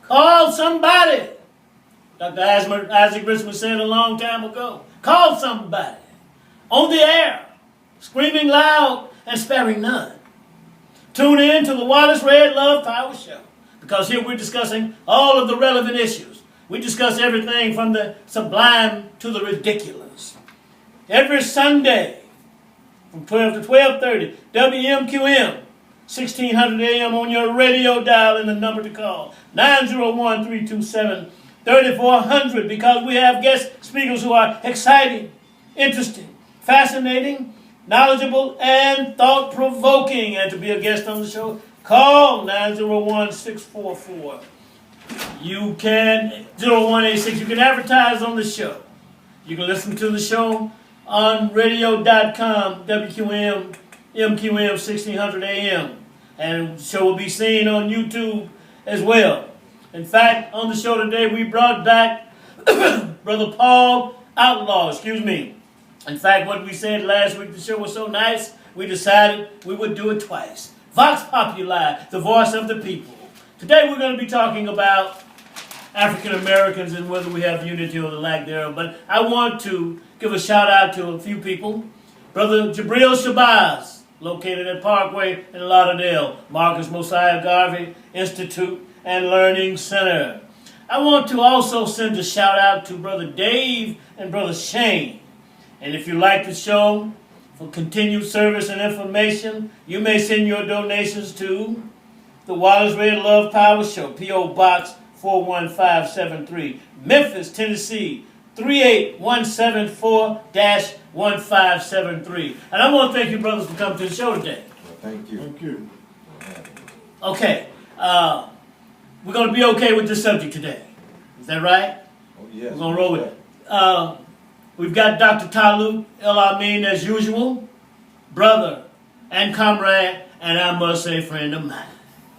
Call somebody. Dr. Isaac Richmond said a long time ago. Call somebody. On the air. Screaming loud and sparing none. Tune in to the Wallace Redd Love Power Show. Because here we're discussing all of the relevant issues. We discuss everything from the sublime to the ridiculous. Every Sunday from 12 to 12:30, WMQM, 1600 AM on your radio dial, and the number to call, 901-327-3400, because we have guest speakers who are exciting, interesting, fascinating, knowledgeable, and thought-provoking. And to be a guest on the show, call 901-644. You can, 0186, you can advertise on the show. You can listen to the show on radio.com, WQM, MQM 1600 AM. And the show will be seen on YouTube as well. In fact, on the show today, we brought back Brother Paul Outlaw, In fact, what we said last week, the show was so nice, we decided we would do it twice. Vox Populi, the voice of the people. Today we're going to be talking about African Americans and whether we have unity or the lack thereof. But I want to give a shout out to a few people. Brother Jabril Shabazz, located at Parkway in Lauderdale, Marcus Mosiah Garvey Institute and Learning Center. I want to also send a shout out to Brother Dave and Brother Shane. And if you like the show, for continued service and information, you may send your donations to the Wallace Redd Love Power Show, P.O. Box 41573, Memphis, Tennessee, 38174-1573. And I want to thank you, brothers, for coming to the show today. Well, thank you. Thank you. Okay. We're going to be okay with this subject today. Is that right? Oh, yes. We're going to roll with it. We've got Dr. Talut, El-Amin, as usual, brother and comrade, and I must say friend of mine.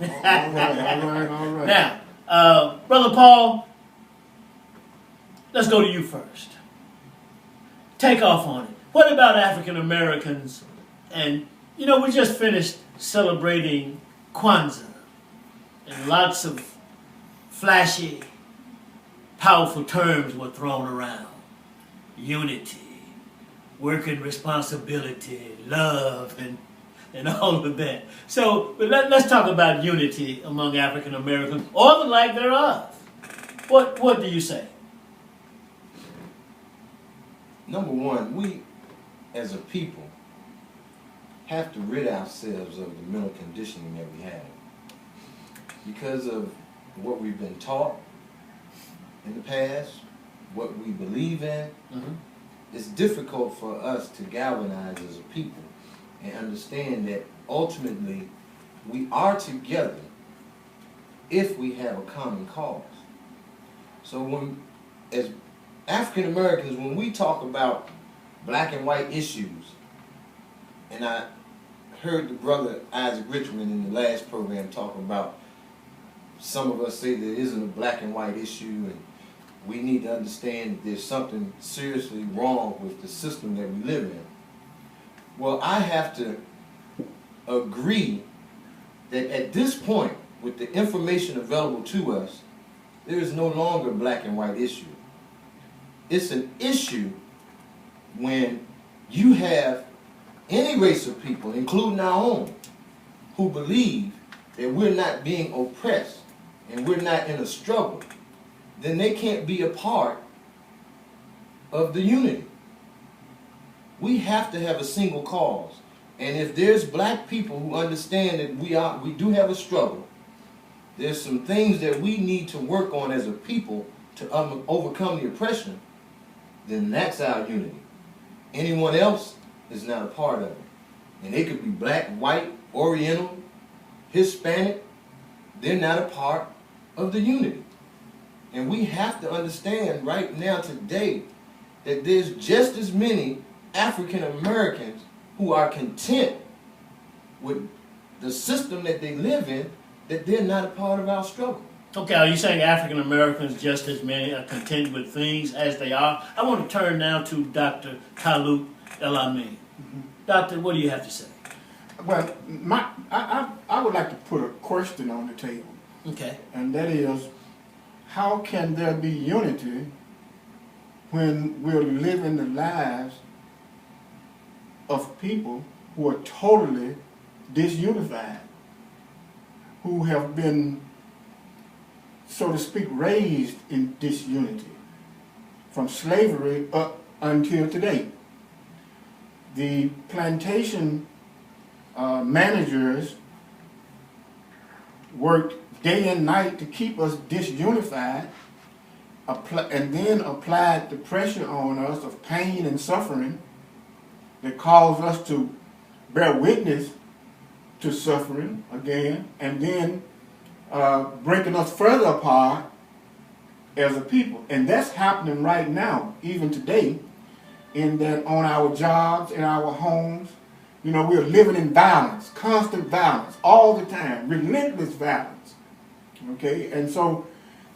All right. Now, Brother Paul, let's go to you first. Take off on it. What about African Americans? And, we just finished celebrating Kwanzaa. And lots of flashy, powerful terms were thrown around. Unity, working responsibility, love, and all of that. So let's talk about unity among African Americans, or the lack thereof. What do you say? Number one, we as a people have to rid ourselves of the mental conditioning that we have. Because of what we've been taught in the past, what we believe in, it's difficult for us to galvanize as a people and understand that ultimately we are together if we have a common cause. So as African Americans, when we talk about black and white issues, and I heard the brother Isaac Richmond in the last program talk about some of us say there isn't a black and white issue, and we need to understand that there's something seriously wrong with the system that we live in. Well, I have to agree that at this point, with the information available to us, there is no longer a black and white issue. It's an issue when you have any race of people, including our own, who believe that we're not being oppressed and we're not in a struggle, then they can't be a part of the unity. We have to have a single cause. And if there's black people who understand that we do have a struggle, there's some things that we need to work on as a people to overcome the oppression, then that's our unity. Anyone else is not a part of it. And they could be black, white, Oriental, Hispanic, they're not a part of the unity. And we have to understand right now today that there's just as many African Americans who are content with the system that they live in, that they're not a part of our struggle. Okay, are you saying African Americans just as many are content with things as they are? I want to turn now to Dr. Talut El-Amin. Doctor, what do you have to say? Well, I would like to put a question on the table, Okay. and that is, how can there be unity when we're living the lives of people who are totally disunified, who have been, so to speak, raised in disunity from slavery up until today? The plantation managers worked day and night to keep us disunified, and then applied the pressure on us of pain and suffering that caused us to bear witness to suffering again, and then breaking us further apart as a people. And that's happening right now, even today, in that on our jobs, in our homes. You know, we're living in violence, constant violence, all the time, relentless violence. Okay, and so,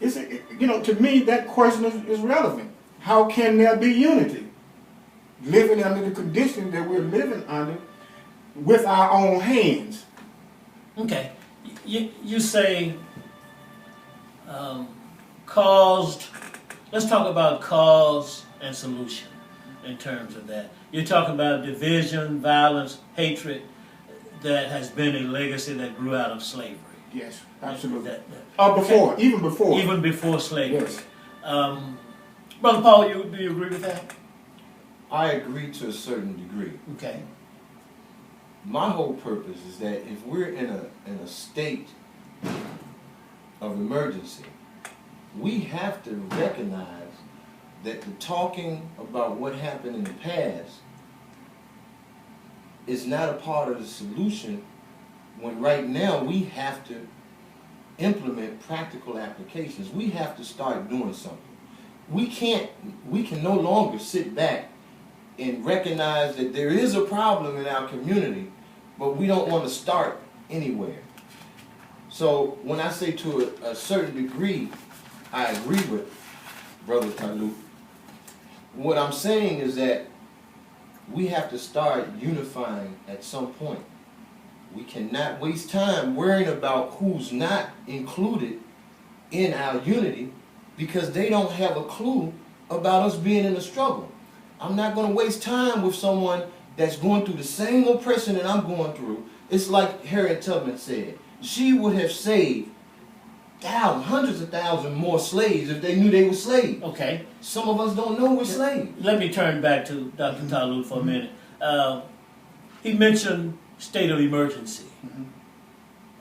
to me, that question is relevant. How can there be unity? Living under the conditions that we're living under with our own hands. Okay. You say caused, let's talk about cause and solution in terms of that. You're talking about division, violence, hatred that has been a legacy that grew out of slavery. Yes, absolutely. Okay. Even before. Even before slavery. Yes. Brother Paul, do you agree with that? I agree to a certain degree. Okay. My whole purpose is that if we're in a state of emergency, we have to recognize that the talking about what happened in the past is not a part of the solution, when right now we have to implement practical applications. We have to start doing something. We can no longer sit back and recognize that there is a problem in our community, but we don't want to start anywhere. So when I say to a certain degree, I agree with Brother Talut. What I'm saying is that we have to start unifying at some point. We cannot waste time worrying about who's not included in our unity, because they don't have a clue about us being in a struggle. I'm not going to waste time with someone that's going through the same oppression that I'm going through. It's like Harriet Tubman said. She would have saved thousands, hundreds of thousands more slaves if they knew they were slaves. Okay. Some of us don't know we're slaves. Let me turn back to Dr. Talut for a minute. He mentioned state of emergency.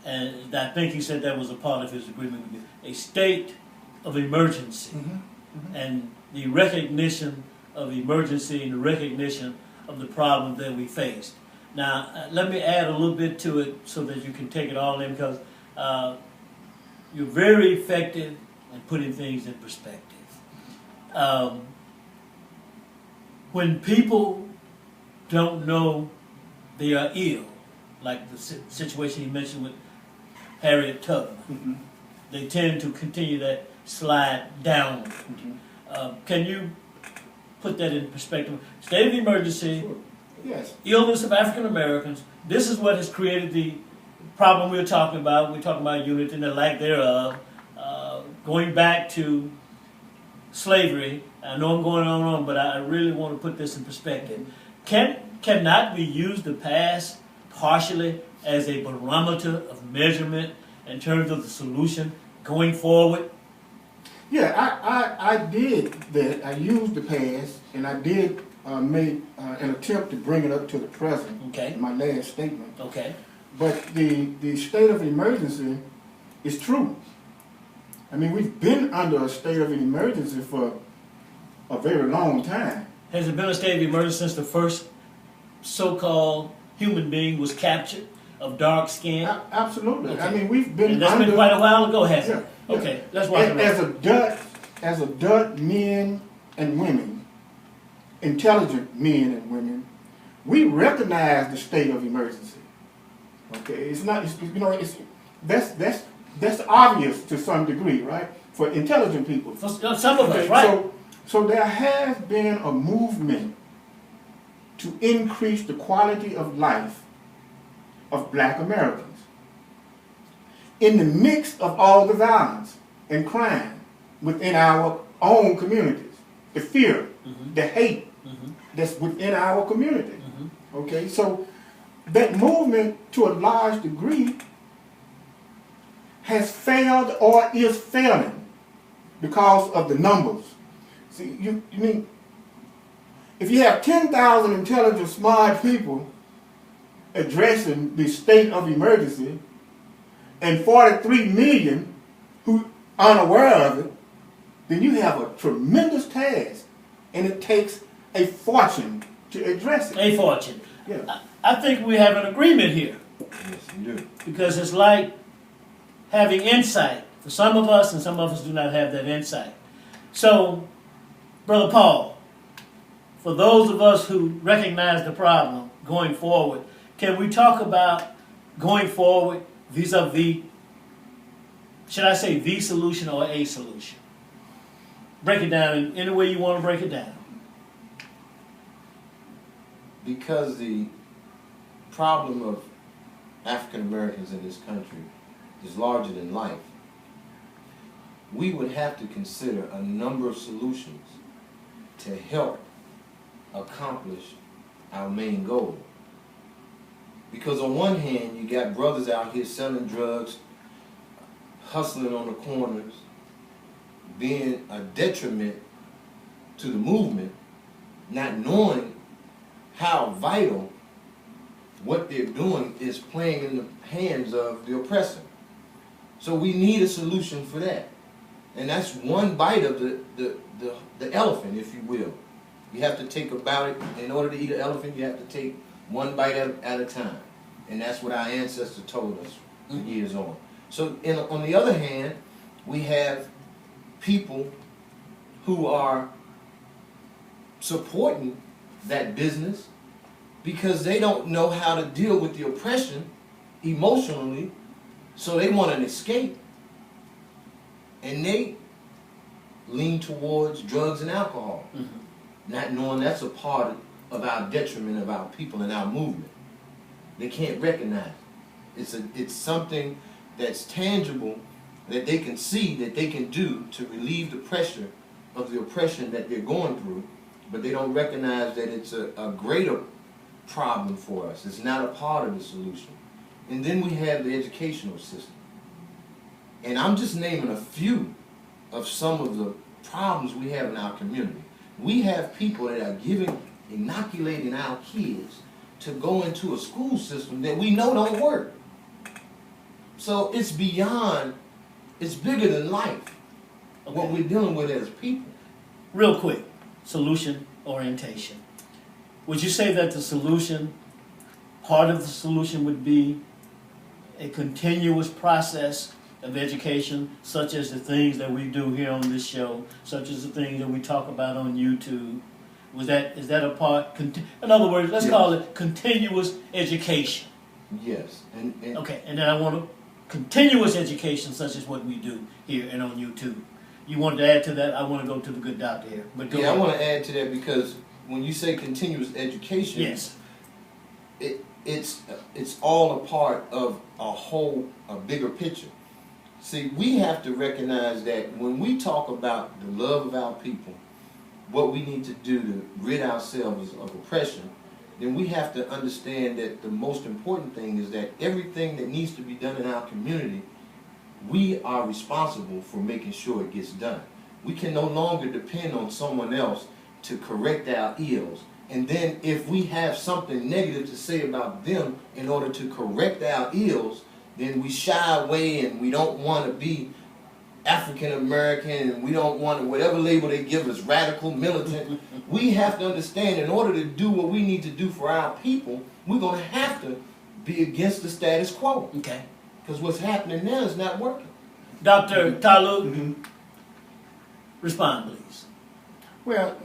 And I think he said that was a part of his agreement with you. A state of emergency. And the recognition of emergency and the recognition of the problem that we faced. Now, let me add a little bit to it so that you can take it all in, because you're very effective in putting things in perspective. When people don't know they are ill, like the situation he mentioned with Harriet Tubman, they tend to continue that slide down. Can you put that in perspective? State of emergency, Sure. Yes. illness of African Americans. This is what has created the problem we're talking about. We're talking about unity and the lack thereof. Going back to slavery. I know I'm going on, but I really want to put this in perspective. Cannot we use the past partially as a barometer of measurement in terms of the solution going forward? Yeah, I did that. I used the past, and I did make an attempt to bring it up to the present. Okay. In my last statement. Okay. But the state of emergency is true. I mean, we've been under a state of emergency for a very long time. Has there been a state of emergency since the first so-called human being was captured of dark skin? Absolutely. Okay. I mean, we've been And that's under, been quite a while ago, hasn't it? Yeah. Okay, let's walk around. As adult men and women, intelligent men and women, we recognize the state of emergency. Okay, that's obvious to some degree, right? For intelligent people. For some of us, right? So there has been a movement to increase the quality of life of black Americans. In the mix of all the violence and crime within our own communities, the fear, the hate that's within our community. Okay, so that movement to a large degree has failed or is failing because of the numbers. See, you mean, if you have 10,000 intelligent, smart people addressing the state of emergency and 43 million who aren't aware of it, then you have a tremendous task, and it takes a fortune to address it. A fortune. Yeah. I think we have an agreement here. Yes, you do. Because it's like having insight for some of us, and some of us do not have that insight. So, Brother Paul, for those of us who recognize the problem going forward, can we talk about going forward vis-a-vis, should I say the solution or a solution? Break it down in any way you want to break it down. Because the problem of African Americans in this country is larger than life, we would have to consider a number of solutions to help accomplish our main goal. Because on one hand, you got brothers out here selling drugs, hustling on the corners, being a detriment to the movement, not knowing how vital what they're doing is playing in the hands of the oppressor. So we need a solution for that. And that's one bite of the elephant, if you will. You have to take about it. In order to eat an elephant, you have to take one bite at a time. And that's what our ancestors told us for years on. So on the other hand, we have people who are supporting that business because they don't know how to deal with the oppression emotionally, so they want an escape. And they lean towards drugs and alcohol, not knowing that's a part of our detriment of our people and our movement. They can't recognize it. It's something that's tangible that they can see, that they can do to relieve the pressure of the oppression that they're going through, but they don't recognize that it's a greater problem for us. It's not a part of the solution. And then we have the educational system. And I'm just naming a few of some of the problems we have in our community. We have people that are inoculating our kids to go into a school system that we know don't work. So it's beyond, it's bigger than life, what we're dealing with as people. Real quick, solution orientation. Would you say that the solution, part of the solution would be a continuous process of education, such as the things that we do here on this show, such as the things that we talk about on YouTube? Is that a part? In other words, let's call it continuous education. Yes. And okay, and then I want to continuous education, such as what we do here and on YouTube. You wanted to add to that? I want to go to the good doctor here. But go I ahead. want to add to that because when you say continuous education, yes, it's all a part of a bigger picture. See, we have to recognize that when we talk about the love of our people, what we need to do to rid ourselves of oppression, then we have to understand that the most important thing is that everything that needs to be done in our community, we are responsible for making sure it gets done. We can no longer depend on someone else to correct our ills. And then if we have something negative to say about them in order to correct our ills, then we shy away and we don't want to be African American and we don't want to, whatever label they give us, radical, militant. We have to understand in order to do what we need to do for our people, we're going to have to be against the status quo. okay. Because what's happening now is not working. Dr. Talut, respond, please. Well,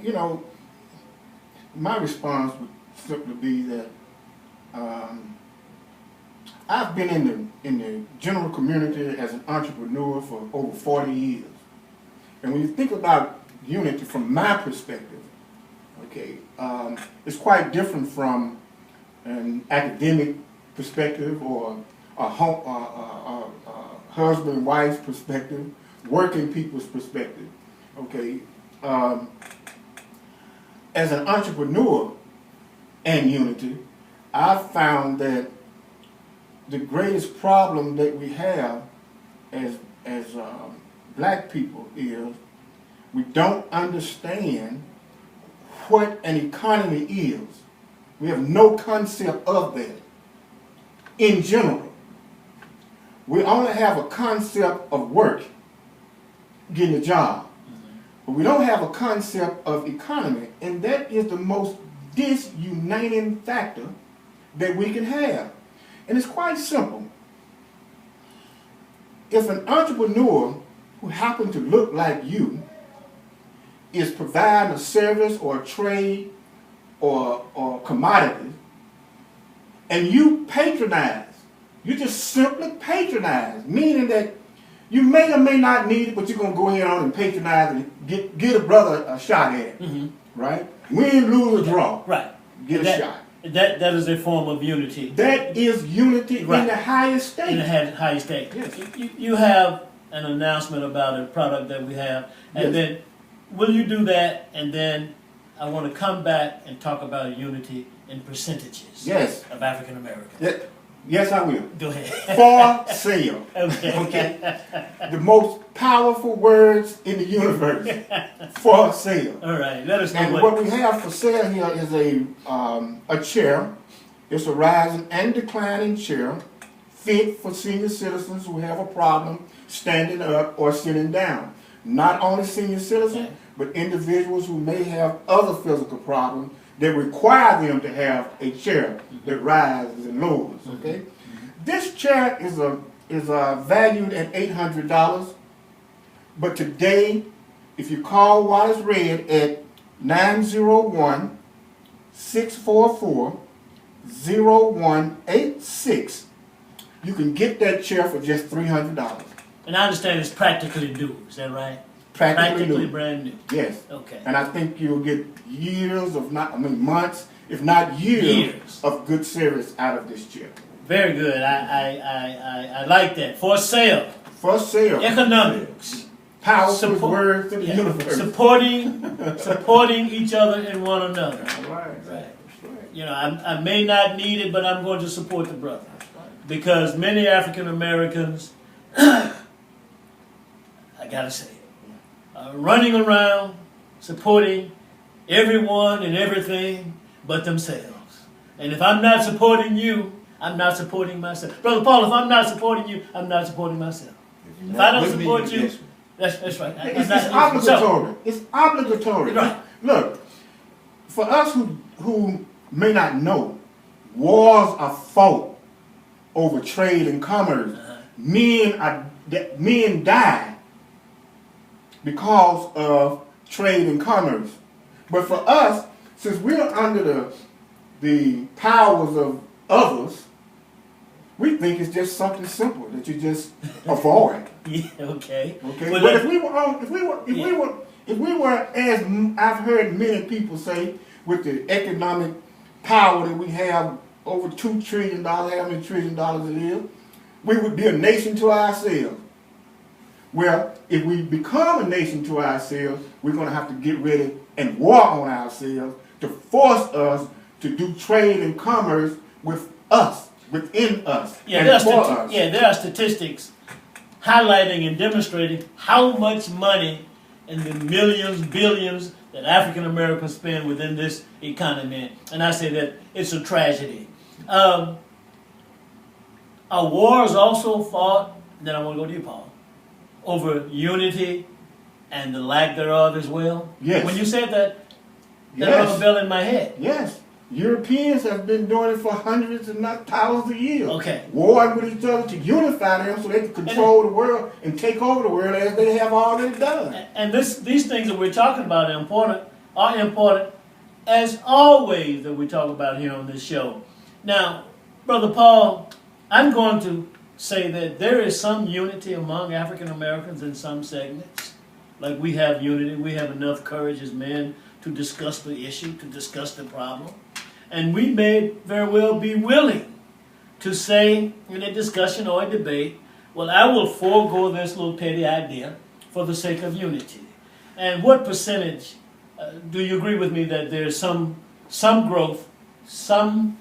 my response would simply be that I've been in the general community as an entrepreneur for over 40 years. And when you think about unity from my perspective, Okay, it's quite different from an academic perspective or a husband and wife's perspective, working people's perspective. Okay, as an entrepreneur and unity, I've found that the greatest problem that we have as black people is we don't understand what an economy is. We have no concept of that in general. We only have a concept of work, getting a job. But we don't have a concept of economy, and that is the most disuniting factor that we can have. And it's quite simple. If an entrepreneur who happens to look like you is providing a service or a trade or commodity, and you patronize, you just simply patronize, meaning that you may or may not need it, but you're going to go ahead on and patronize and get a brother a shot at it, right? Win, lose, or draw. Right. Get a shot. That is a form of unity. That is unity in the highest state. In the highest state. Yes. You have an announcement about a product that we have, and then will you do that? And then I want to come back and talk about unity in percentages. Yes. Of African Americans. Yes, I will. Go ahead. For sale. Okay. The most powerful words in the universe. For sale. All right. Let us know. And what we have for sale here is a chair. It's a rising and declining chair, fit for senior citizens who have a problem standing up or sitting down. Not only senior citizens, but individuals who may have other physical problems that require them to have a chair that rises and lowers. Okay, this chair is valued at $800, but today, if you call Wallace Redd at 901-644-0186, you can get that chair for just $300. And I understand it's practically new. Is that right? Practically brand new. Yes. Okay. And I think you'll get years of months, if not years of good service out of this chair. Very good. I like that. For sale. For sale. Economics. Powerful words of the universe. Supporting each other and one another. All right. Right. That's right. You know, I may not need it, but I'm going to support the brother. Because many African Americans, I gotta say, are running around supporting everyone and everything but themselves. And if I'm not supporting you, I'm not supporting myself. Brother Paul, if I'm not supporting you, I'm not supporting myself. If I don't support you, that's right. It's obligatory. It's obligatory. Right. Look, for us who may not know, wars are fought over trade and commerce. Men die because of trade and commerce. But for us, since we're under the powers of others, we think it's just something simple that you just avoid. Yeah, okay. Okay. Well, but if we were, as I've heard many people say, with the economic power that we have, over $2 trillion, how many $1 trillion it is, we would be a nation to ourselves. Well, if we become a nation to ourselves, we're going to have to get ready and war on ourselves to force us to do trade and commerce with us, within us, and for us. Yeah, there are statistics highlighting and demonstrating how much money in the millions, billions that African Americans spend within this economy. And I say that it's a tragedy. Are wars also fought, then I want to go to you, Paul, over unity and the lack thereof as well? Yes. When you said that rang a bell in my head. Yes. Europeans have been doing it for hundreds and not thousands of years. Okay. Warring with each other to unify them so they can control the world and take over the world as they have already done. And these things that we're talking about are important as always that we talk about here on this show. Now, Brother Paul, I'm going to say that there is some unity among African Americans in some segments. Like we have unity, we have enough courage as men to discuss the issue, to discuss the problem. And we may very well be willing to say in a discussion or a debate, well, I will forego this little petty idea for the sake of unity. And what percentage, do you agree with me that there's some growth, some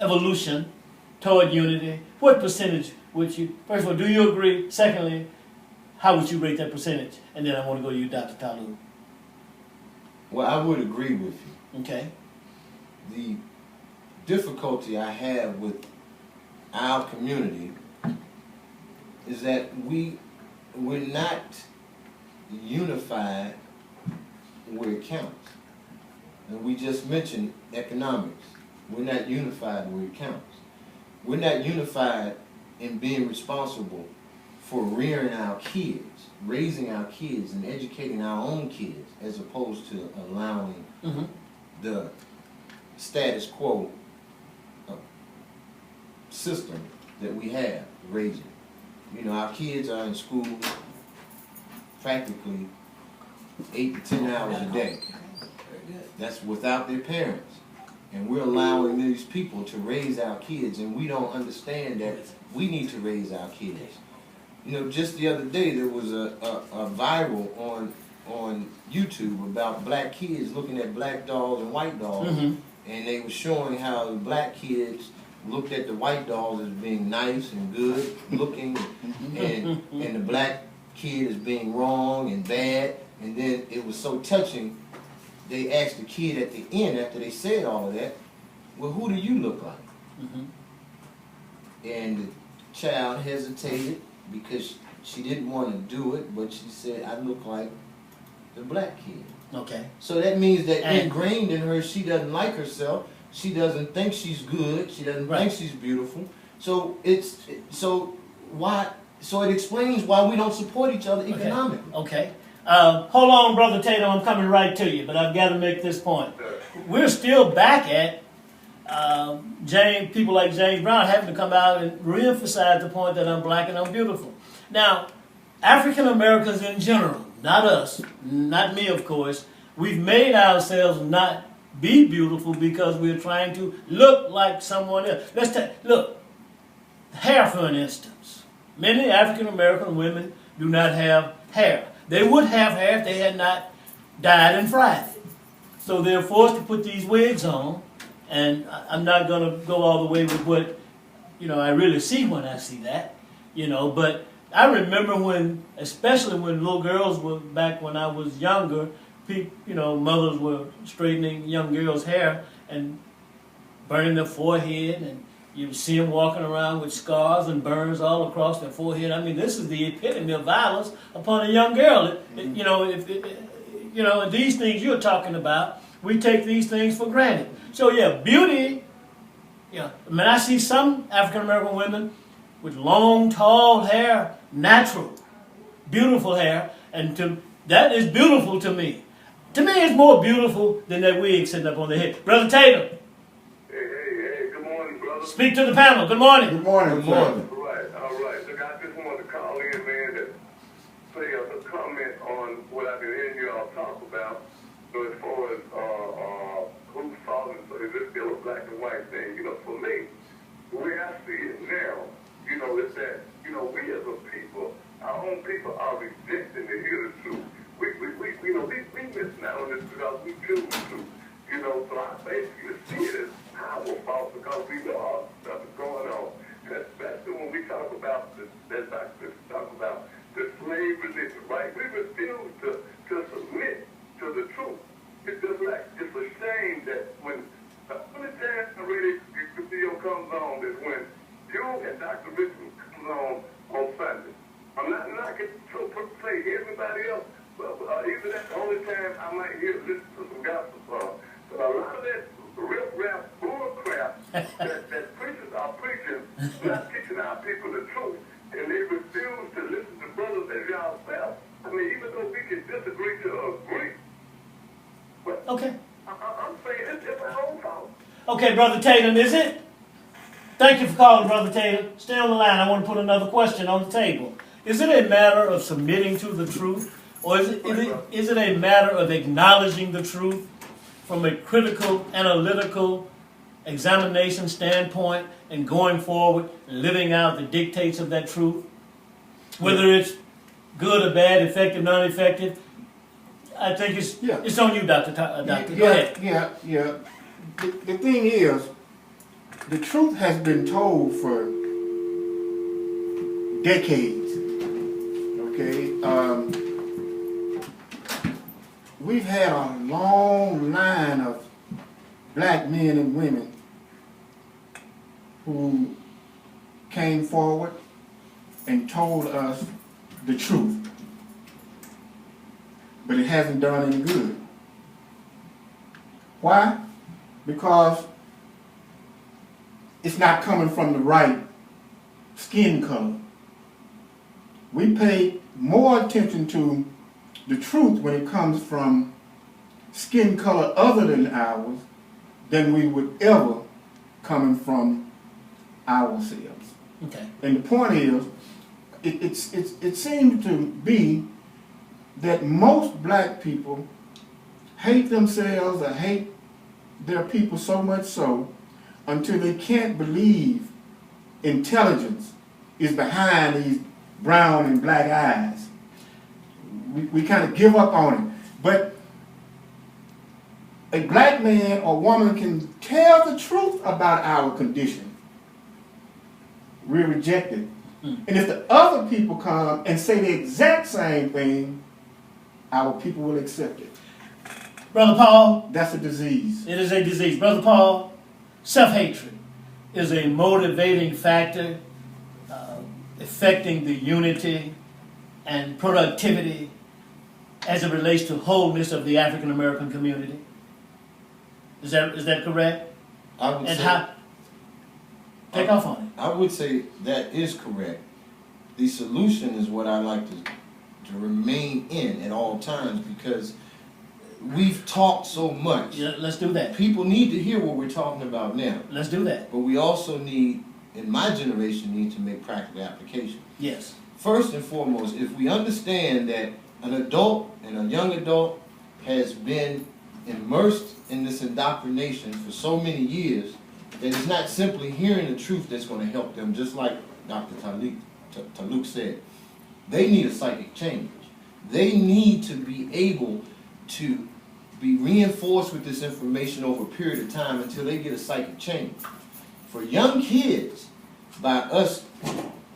evolution toward unity? What percentage would you, first of all, do you agree? Secondly, how would you rate that percentage? And then I want to go to you, Dr. Talut. Well, I would agree with you. Okay. The difficulty I have with our community is that we're not unified where it counts. And we just mentioned economics. We're not unified where it counts. We're not unified in being responsible for rearing our kids, raising our kids, and educating our own kids, as opposed to allowing the status quo system that we have raising. You know, our kids are in school practically 8 to 10 hours a day. That's without their parents. And we're allowing these people to raise our kids, and we don't understand that we need to raise our kids. You know, just the other day there was a viral on YouTube about black kids looking at black dolls and white dolls, and they were showing how the black kids looked at the white dolls as being nice and good looking, and the black kid as being wrong and bad. And then it was so touching, they asked the kid at the end, after they said all of that, well, who do you look like? And the child hesitated because she didn't want to do it, but she said, I look like the black kid. Okay. So that means that ingrained in her, she doesn't like herself. She doesn't think she's good. She doesn't think she's beautiful. So it explains why we don't support each other economically. Okay. Hold on, Brother Tatum. I'm coming right to you, but I've got to make this point. We're still back at people like James Brown having to come out and reemphasize the point that I'm black and I'm beautiful. Now, African Americans in general, not us, not me, of course, we've made ourselves not be beautiful because we're trying to look like someone else. Look, hair for an instance. Many African American women do not have hair. They would have hair if they had not dyed and fried it. So they're forced to put these wigs on, and I'm not going to go all the way with what, I really see when I see that, but I remember especially when little girls were, back when I was younger, mothers were straightening young girls' hair and burning their forehead, and you would see them walking around with scars and burns all across their forehead. I mean, this is the epitome of violence upon a young girl. These things you're talking about, we take these things for granted. So yeah, beauty. I see some African American women with long, tall hair, natural, beautiful hair, and that is beautiful to me. To me, it's more beautiful than that wig sitting up on the head. Brother Tatum. Hey, good morning, brother. Speak to the panel. Good morning. Good morning. Good morning. All right. Look, I just wanted to call in, man, to say a comment on what I've been hearing you all talk about. So as far as who's falling, so is this still a black and white thing? For me, the way I see it now, is that, we as a people, our own people are rejecting to hear the truth. We missing out on this because we choose to. So I basically see it as our fault because we know all the stuff is going on. And especially when we talk about the slave religion, right? We refuse to submit to the truth. It's just like, it's a shame that when the only time the radio comes on is when you and Dr. Richmond comes on Sunday. I'm not knocking to say everybody else, but either that's the only time I might hear listen to some gospel songs. But a lot of that rip-rap bull crap that preachers are preaching, not teaching our people the truth, and they refuse to listen to brothers as y'all self. I mean, even though we can disagree to agree, but Okay. I'm saying it's our own fault. Okay, Brother Tatum, is it? Thank you for calling, Brother Tatum. Stay on the line. I want to put another question on the table. Is it a matter of submitting to the truth Or is it a matter of acknowledging the truth from a critical, analytical examination standpoint and going forward and living out the dictates of that truth? Whether it's good or bad, effective, non-effective, I think it's on you, Doctor. Doctor. Go ahead. Yeah. The thing is, the truth has been told for decades. Okay, we've had a long line of black men and women who came forward and told us the truth, but it hasn't done any good. Why? Because it's not coming from the right skin color. We pay more attention to the truth when it comes from skin color other than ours than we would ever coming from ourselves. Okay. And the point is, it seems to be that most black people hate themselves or hate their people so much so until they can't believe intelligence is behind these brown and black eyes. We kind of give up on it. But a black man or woman can tell the truth about our condition. We're rejected. And if the other people come and say the exact same thing, our people will accept it. Brother Paul? That's a disease. It is a disease. Brother Paul, self-hatred is a motivating factor affecting the unity and productivity as it relates to wholeness of the African American community. Is that correct? I would And say, how? Take off on it. I would say that is correct. The solution is what I like to remain in at all times, because we've talked so much. Yeah, let's do that. People need to hear what we're talking about now. Let's do that. But we also need, in my generation, need to make practical application. Yes. First and foremost, if we understand that an adult and a young adult has been immersed in this indoctrination for so many years, that it's not simply hearing the truth that's going to help them, just like Dr. Talut said. They need a psychic change. They need to be able to be reinforced with this information over a period of time until they get a psychic change. For young kids, by us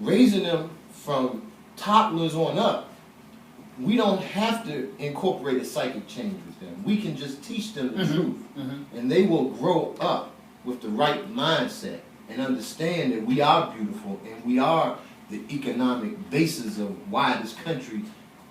raising them from toddlers on up, we don't have to incorporate a psychic change with them. We can just teach them the truth, and they will grow up with the right mindset and understand that we are beautiful and we are the economic basis of why this country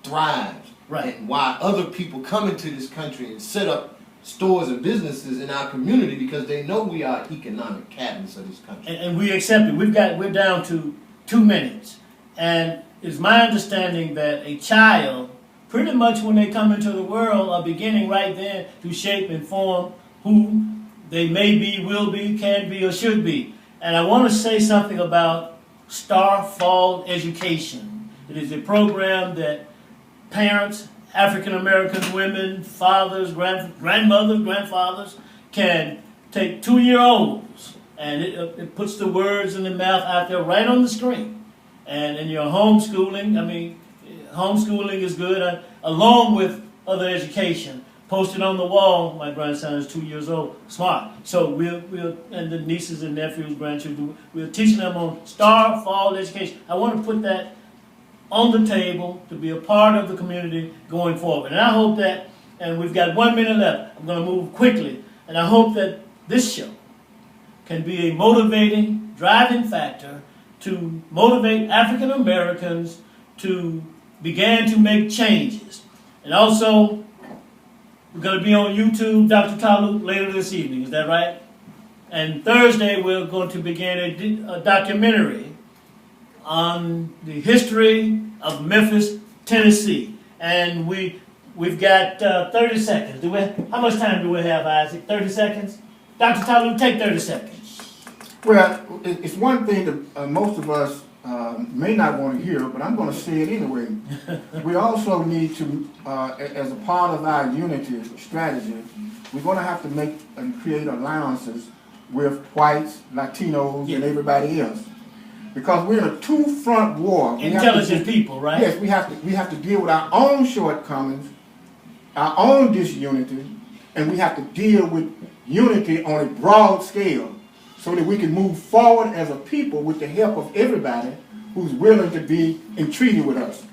thrives, right, and why other people come into this country and set up stores and businesses in our community, because they know we are economic cabinets of this country. And we accept it. We're down to 2 minutes. And it's my understanding that a child, pretty much when they come into the world, are beginning right then to shape and form who they may be, will be, can be, or should be. And I want to say something about Starfall Education. It is a program that parents, African American women, fathers, grandmothers, grandfathers can take 2-year-olds, and it puts the words in the mouth out there right on the screen. And in your homeschooling, homeschooling is good, along with other education. Posted on the wall. My grandson is 2 years old, smart. So we'll and the nieces and nephews, grandchildren, we're teaching them on Starfall Education. I want to put that on the table to be a part of the community going forward. And I hope that, and we've got 1 minute left, I'm going to move quickly, and I hope that this show can be a motivating, driving factor to motivate African Americans to begin to make changes. And also, we're going to be on YouTube, Dr. Talut, later this evening. Is that right? And Thursday, we're going to begin a documentary on the history of Memphis, Tennessee. And we've got 30 seconds. How much time do we have, Isaac? 30 seconds? Dr. Talut, take 30 seconds. Well, it's one thing that most of us may not want to hear, but I'm going to say it anyway. We also need to, as a part of our unity strategy, we're going to have to make and create alliances with whites, Latinos, and everybody else, because we're in a two-front war. Intelligent people, right? Yes, we have to deal with our own shortcomings, our own disunity, and we have to deal with unity on a broad scale, so that we can move forward as a people with the help of everybody who's willing to be in treaty with us.